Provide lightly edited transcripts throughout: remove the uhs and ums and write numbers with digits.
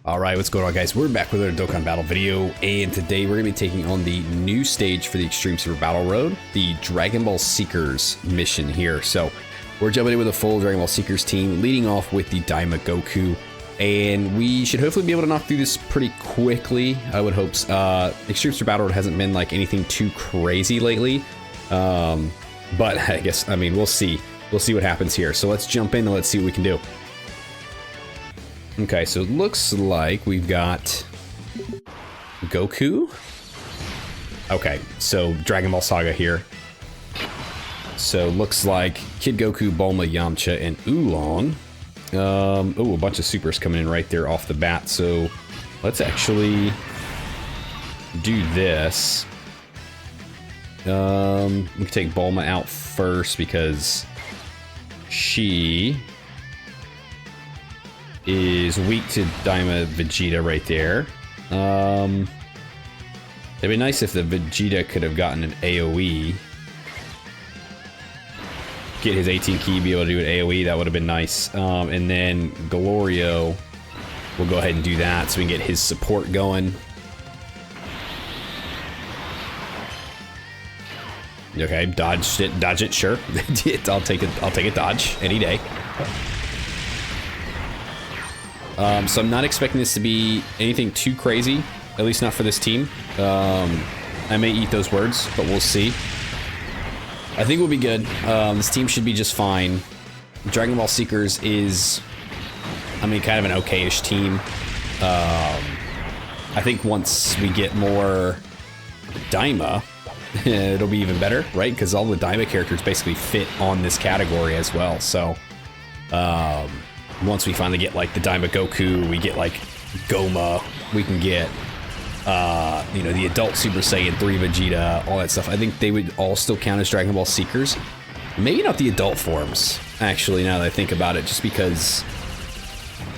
Alright, what's going on, guys? We're back with another Dokkan Battle video, and today we're going to be taking on the new stage for the Extreme Super Battle Road, the Dragon Ball Seekers mission here. So, we're jumping in with a full Dragon Ball Seekers team, leading off with the Daima Goku, and we should hopefully be able to knock through this pretty quickly. I would hope. Extreme Super Battle Road hasn't been like anything too crazy lately, but I guess, I mean, we'll see. We'll see what happens here. So let's jump in and let's see what we can do. Okay, so it looks like we've got Goku. Okay, so Dragon Ball Saga here. So looks like Kid Goku, Bulma, Yamcha, and Oolong. Oh, a bunch of supers coming in right there off the bat. So let's actually do this. We can take Bulma out first because she is weak to Daima Vegeta right there. It'd be nice if the Vegeta could have gotten an AoE. Get his 18 key, be able to do an AoE, that would have been nice. And then Glorio will go ahead and do that so we can get his support going. Okay, dodge it, sure. I'll take a dodge any day. So I'm not expecting this to be anything too crazy, at least not for this team. I may eat those words, but we'll see. I think we'll be good. This team should be just fine. Dragon Ball Seekers is, I mean, kind of an okay-ish team. I think once we get more Daima, it'll be even better, right? Because all the Daima characters basically fit on this category as well. So, once we finally get like the Daima Goku, we get like Goma, we can get you know, the adult Super Saiyan 3 Vegeta, all that stuff. I think they would all still count as Dragon Ball Seekers. Maybe not the adult forms, actually, now that I think about it, just because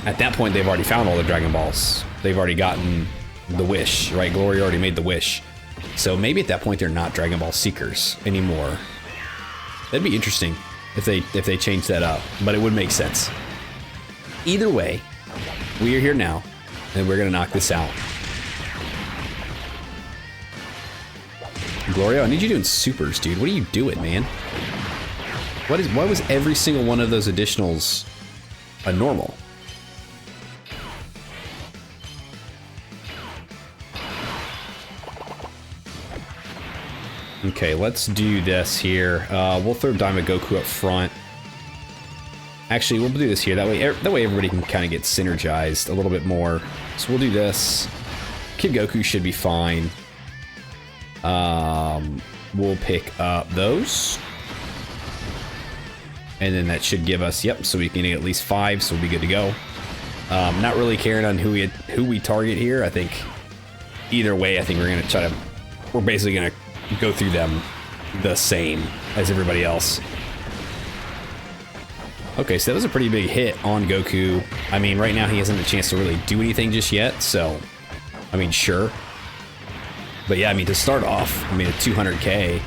at that point they've already found all the Dragon Balls. They've already gotten the wish, right? Glory already made the wish. So maybe at that point they're not Dragon Ball Seekers anymore. That'd be interesting if they change that up, but it would make sense. Either way, we are here now, and we're gonna knock this out. Glorio, I need you doing supers, dude. What are you doing, man? Why was every single one of those additionals a normal? Okay, let's do this here. We'll throw Daima Goku up front. Actually, we'll do this here. That way everybody can kind of get synergized a little bit more. So we'll do this. Kid Goku should be fine. We'll pick up those. And then that should give us, yep, so we can get at least 5, so we'll be good to go. Not really caring on who we target here. I think either way, I think we're basically gonna go through them the same as everybody else. Okay, so that was a pretty big hit on Goku. I mean, right now he hasn't a chance to really do anything just yet, so, I mean, sure. But yeah, I mean, to start off, I mean, at 200k.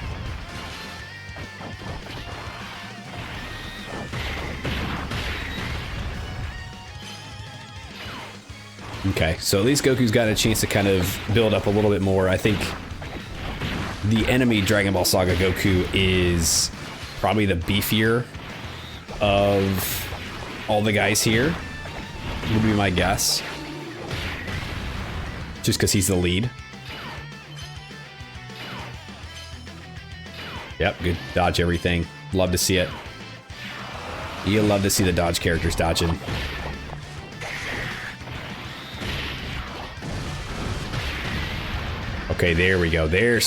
Okay, so at least Goku's got a chance to kind of build up a little bit more. I think the enemy Dragon Ball Saga Goku is probably the beefier of all the guys here, would be my guess. Just because he's the lead. Yep, good. Dodge everything. Love to see it. You love to see the dodge characters dodging. Okay, there we go. There's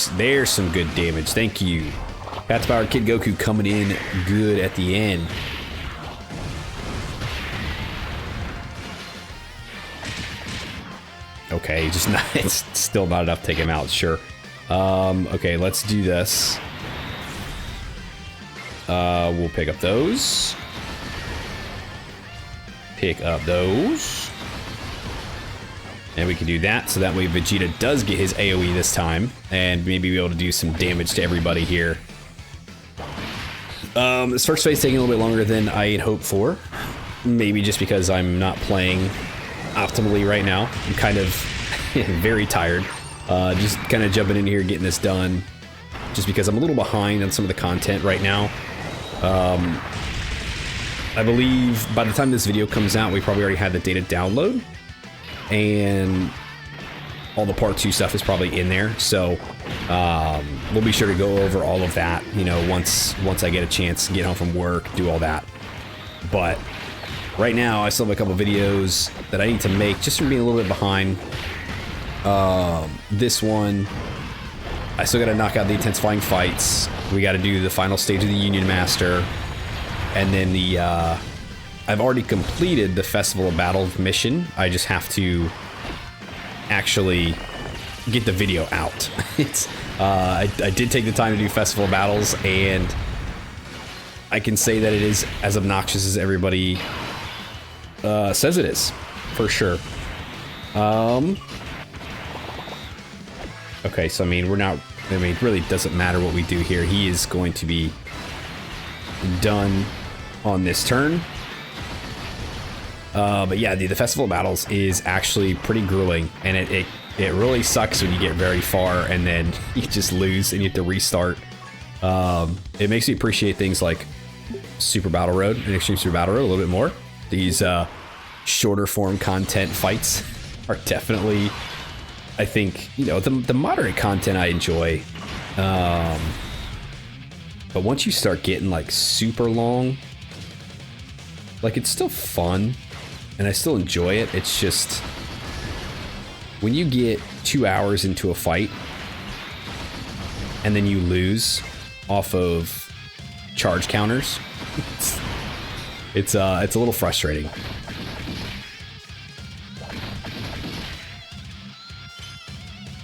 some good damage. Thank you. That's our Kid Goku coming in good at the end. Okay, just not, it's still not enough to take him out, sure. Okay, let's do this. We'll pick up those. Pick up those. And we can do that, so that way Vegeta does get his AoE this time, and maybe be able to do some damage to everybody here. This first phase taking a little bit longer than I had hoped for. Maybe just because I'm not playing a optimally right now. I'm kind of very tired. Just kind of jumping in here, getting this done, just because I'm a little behind on some of the content right now. I believe by the time this video comes out, we probably already had the data download, and all the part 2 stuff is probably in there. So we'll be sure to go over all of that, you know, once I get a chance to get home from work, do all that. But right now, I still have a couple videos that I need to make just from being a little bit behind. This one, I still got to knock out the intensifying fights. We got to do the final stage of the Union Master. And then the, I've already completed the Festival of Battles mission. I just have to actually get the video out. It's, I did take the time to do Festival of Battles, and I can say that it is as obnoxious as everybody says it is, for sure. Okay, so I mean, it really doesn't matter what we do here. He is going to be done on this turn. But yeah, the Festival of Battles is actually pretty grueling, and it really sucks when you get very far and then you just lose and you have to restart. It makes me appreciate things like Super Battle Road and Extreme Super Battle Road a little bit more. These shorter form content fights are definitely, I think, you know, the moderate content I enjoy. But once you start getting like super long, like, it's still fun and I still enjoy it. It's just when you get 2 hours into a fight and then you lose off of charge counters, it's a little frustrating.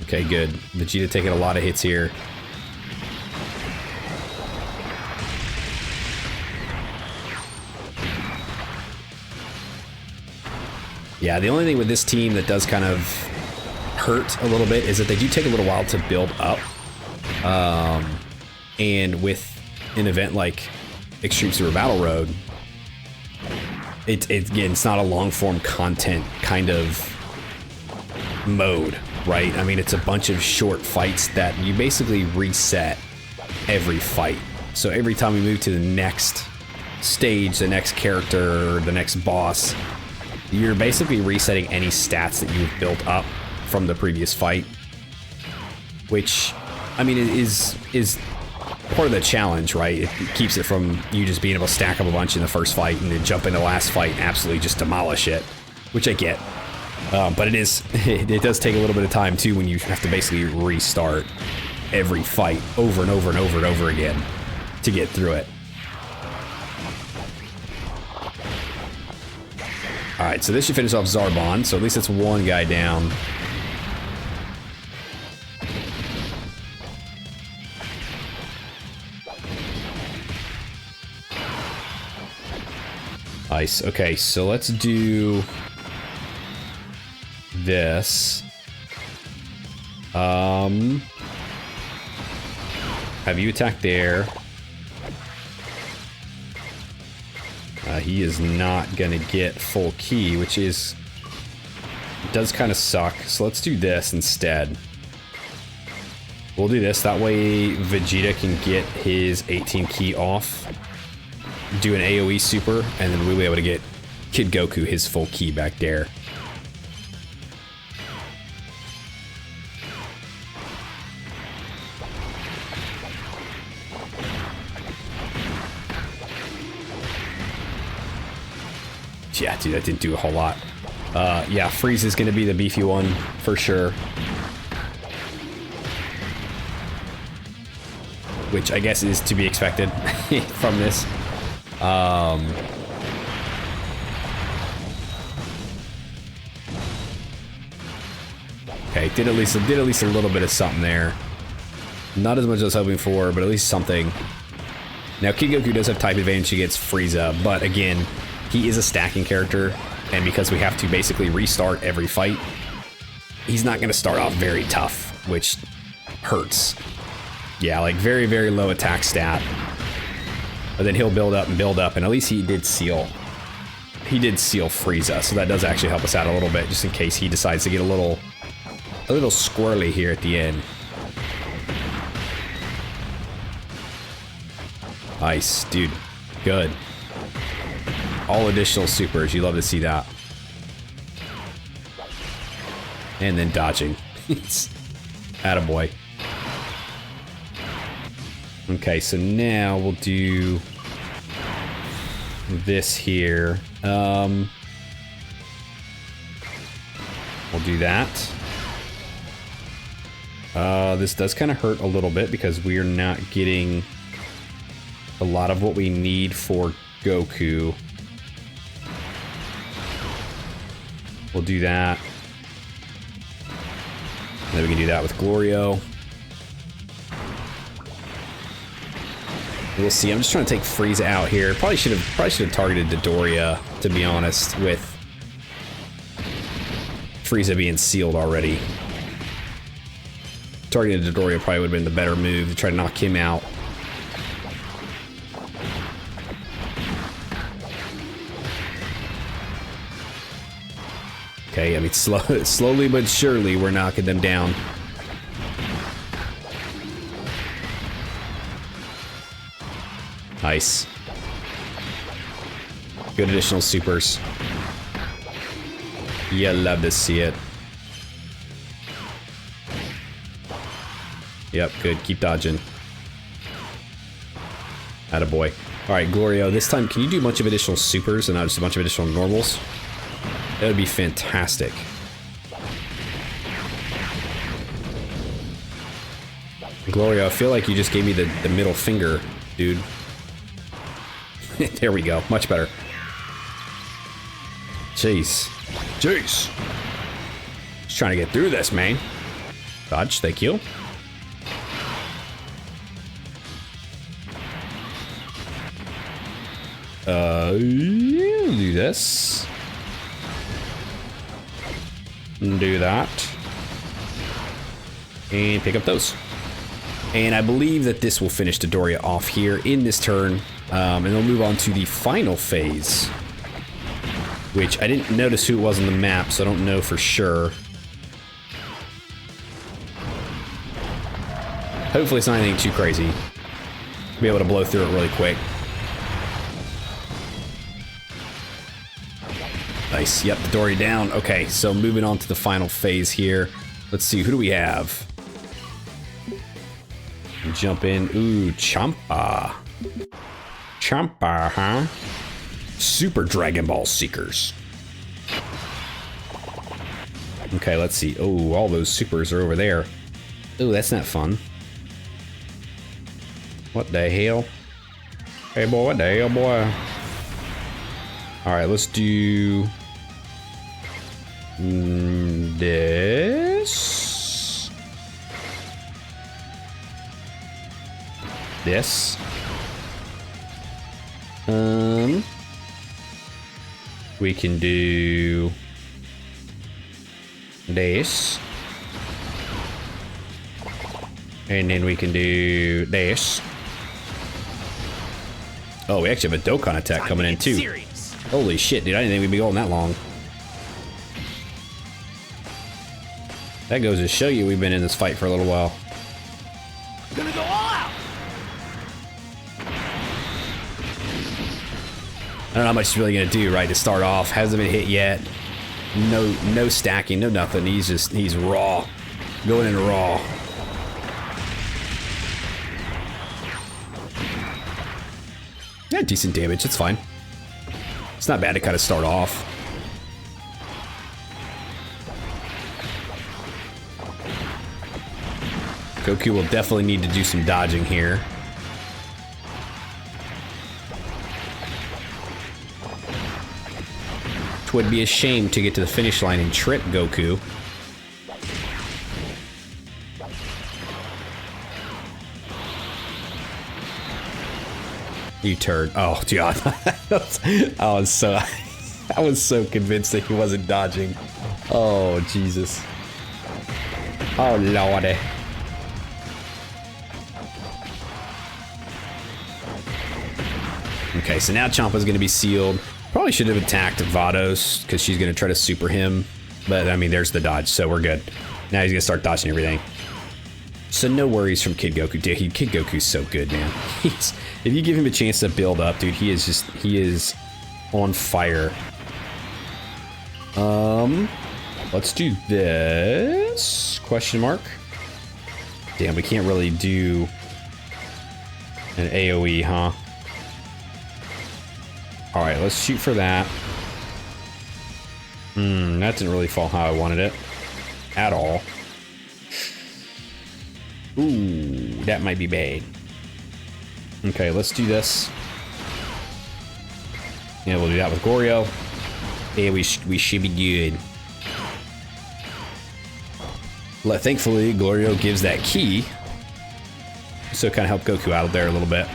Okay, good. Vegeta taking a lot of hits here. Yeah, the only thing with this team that does kind of hurt a little bit is that they do take a little while to build up. And with an event like Extreme Super Battle Road, it's not a long form content kind of mode, right? I mean, it's a bunch of short fights that you basically reset every fight. So every time we move to the next stage, the next character, the next boss, you're basically resetting any stats that you've built up from the previous fight, which, I mean, is part of the challenge, right? It keeps it from you just being able to stack up a bunch in the first fight and then jump in the last fight and absolutely just demolish it, which I get. But it does take a little bit of time too when you have to basically restart every fight over and over and over and over again to get through it. Alright, so this should finish off Zarbon, so at least it's one guy down. Nice. Okay, so let's do this. Have you attacked there? He is not gonna get full key, which does kind of suck. So let's do this instead. We'll do this, that way Vegeta can get his 18 key off, do an AoE super, and then we'll be able to get Kid Goku his full key back there. Yeah, dude, that didn't do a whole lot. Yeah, Frieza is going to be the beefy one for sure. Which I guess is to be expected from this. Okay, did at least a little bit of something there. Not as much as I was hoping for, but at least something. Now, Kid Goku does have type advantage against Frieza, but again, he is a stacking character, and because we have to basically restart every fight, he's not going to start off very tough, which hurts. Yeah, like very, very low attack stat. But then he'll build up, and at least he did seal he did seal Frieza, so that does actually help us out a little bit, just in case he decides to get a little squirrely here at the end. Nice, dude. Good. All additional supers. You love to see that. And then dodging. Attaboy. Okay, so now we'll do this here. We'll do that. This does kind of hurt a little bit because we are not getting a lot of what we need for Goku. We'll do that. And then we can do that with Glorio. We'll see. I'm just trying to take Frieza out here. Probably should have targeted Dodoria, to be honest, with Frieza being sealed already. Targeting Dodoria probably would have been the better move to try to knock him out. Okay, I mean, slowly but surely we're knocking them down. Nice. Good additional supers. Yeah, love to see it. Yep, good. Keep dodging. Attaboy. Alright, Glorio, this time, can you do a bunch of additional supers and not just a bunch of additional normals? That would be fantastic. Glorio, I feel like you just gave me the middle finger, dude. There we go. Much better. Jeez. Jeez. Just trying to get through this, man. Dodge, thank you. Do this. Do that. And pick up those. And I believe that this will finish Dodoria off here in this turn. And we'll move on to the final phase. Which I didn't notice who it was on the map, so I don't know for sure. Hopefully it's not anything too crazy. Be able to blow through it really quick. Nice. Yep, Dodoria down. Okay, so moving on to the final phase here. Let's see, who do we have? Jump in. Ooh, Champa. Champa, huh? Super Dragon Ball Seekers. Okay, let's see. Oh, all those supers are over there. Oh, that's not fun. What the hell? Hey, boy, what the hell, boy? Alright, let's do... this. This. We can do this. And then we can do this. Oh, we actually have a Dokkan attack coming in too. Serious. Holy shit, dude, I didn't think we'd be going that long. That goes to show you we've been in this fight for a little while. Gonna go all out. I don't know how much he's really gonna do, right, to start off. Hasn't been hit yet. No stacking, no nothing. He's raw. Going in raw. Yeah, decent damage, it's fine. It's not bad to kind of start off. Goku will definitely need to do some dodging here. It would be a shame to get to the finish line and trip Goku. You turd. Oh, God. I was so convinced that he wasn't dodging. Oh, Jesus. Oh, Lordy. Okay, so now Champa's going to be sealed. Probably Probably should have attacked Vados because she's going to try to super him. But, I mean, there's the dodge, so we're good. Now he's going to start dodging everything. So no worries from Kid Goku. Dude, Kid Goku's so good, man. If you give him a chance to build up, dude, he is on fire. Let's do this. Question mark. Damn, we can't really do an AoE, huh? All right, let's shoot for that. That didn't really fall how I wanted it at all. Ooh, that might be bad. Okay, let's do this. Yeah, we'll do that with Goryo. Yeah, we should be good. Thankfully, Goryo gives that key. So kind of help Goku out of there a little bit.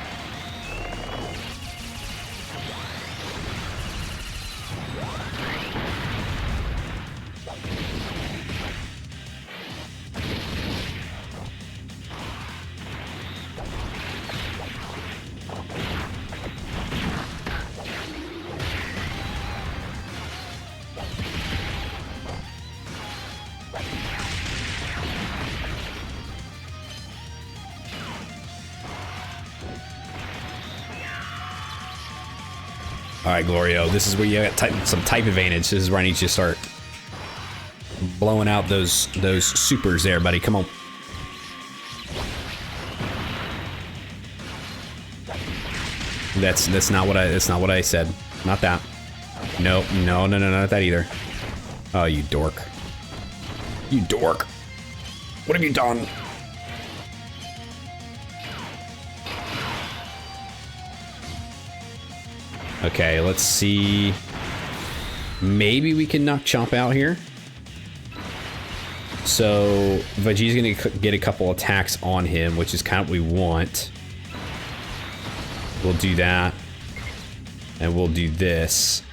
All right, Glorio, this is where you got some type advantage. This is where I need you to start blowing out those supers there, buddy. Come on. That's not what I said. Not that. Nope. No, not that either. Oh, you dork. You dork. What have you done? Okay, let's see. Maybe we can knock Chomp out here. So Vegeta's gonna get a couple attacks on him, which is kind of what we want. We'll do that. And we'll do this.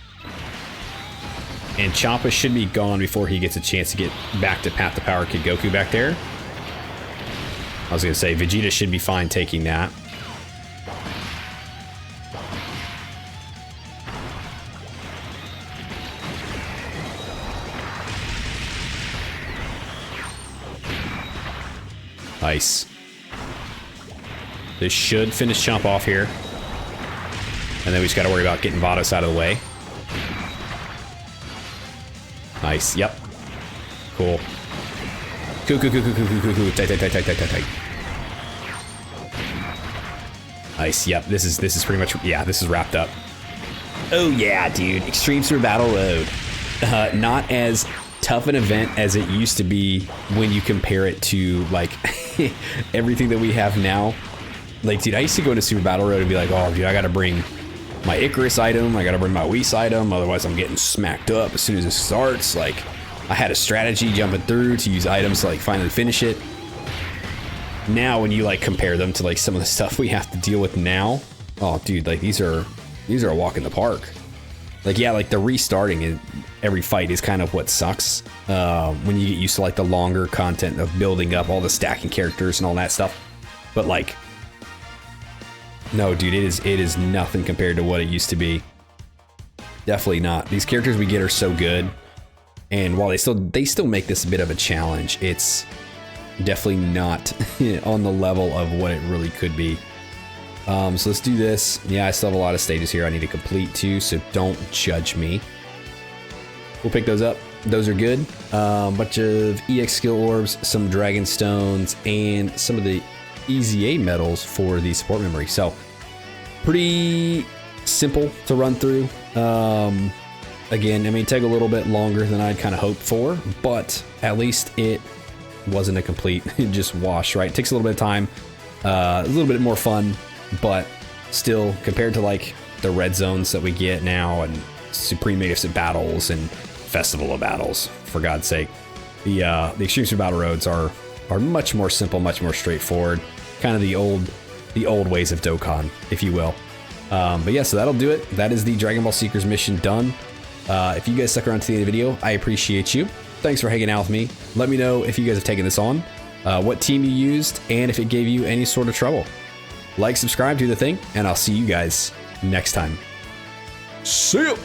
And Champa should be gone before he gets a chance to get back to Path to Power Kid Goku back there. I was gonna say, Vegeta should be fine taking that. Nice. This should finish Chomp off here. And then we just gotta worry about getting Vados out of the way. Nice, yep. Cool. Cool. Tight. Nice, yep, this is pretty much, yeah, this is wrapped up. Oh yeah, dude, Extreme Super Battle Road. Not as tough an event as it used to be when you compare it to, like, everything that we have now. Like, dude, I used to go to Super Battle Road and be like, oh, dude, I gotta bring my Icarus item, I gotta bring my Whis item, otherwise I'm getting smacked up as soon as it starts. Like, I had a strategy jumping through to use items to, like, finally finish it. Now, when you, like, compare them to, like, some of the stuff we have to deal with now, oh, dude, like, these are a walk in the park. Like, yeah, like, the restarting in every fight is kind of what sucks. When you get used to, like, the longer content of building up all the stacking characters and all that stuff. But, like, no, dude, it is nothing compared to what it used to be. Definitely not. These characters we get are so good. And while they still make this a bit of a challenge, it's definitely not on the level of what it really could be. So let's do this. Yeah, I still have a lot of stages here I need to complete too, so don't judge me. We'll pick those up. Those are good. Bunch of EX skill orbs, some dragon stones, and some of the EZA medals for the support memory. So pretty simple to run through. Again, I mean, take a little bit longer than I'd kind of hoped for, but at least it wasn't a complete just wash, right? It takes a little bit of time, a little bit more fun, but still, compared to like the red zones that we get now and Supreme Magnificent Battles and Festival of Battles, for God's sake, the Extreme Super Battle Roads are much more simple, much more straightforward, kind of the old ways of Dokkan, if you will. But yeah, so that'll do it. That is the Dragon Ball Seekers mission done. If you guys stuck around to the end of the video, I appreciate you. Thanks for hanging out with me. Let me know if you guys have taken this on, what team you used, and if it gave you any sort of trouble. Like, subscribe, do the thing, and I'll see you guys next time. See ya!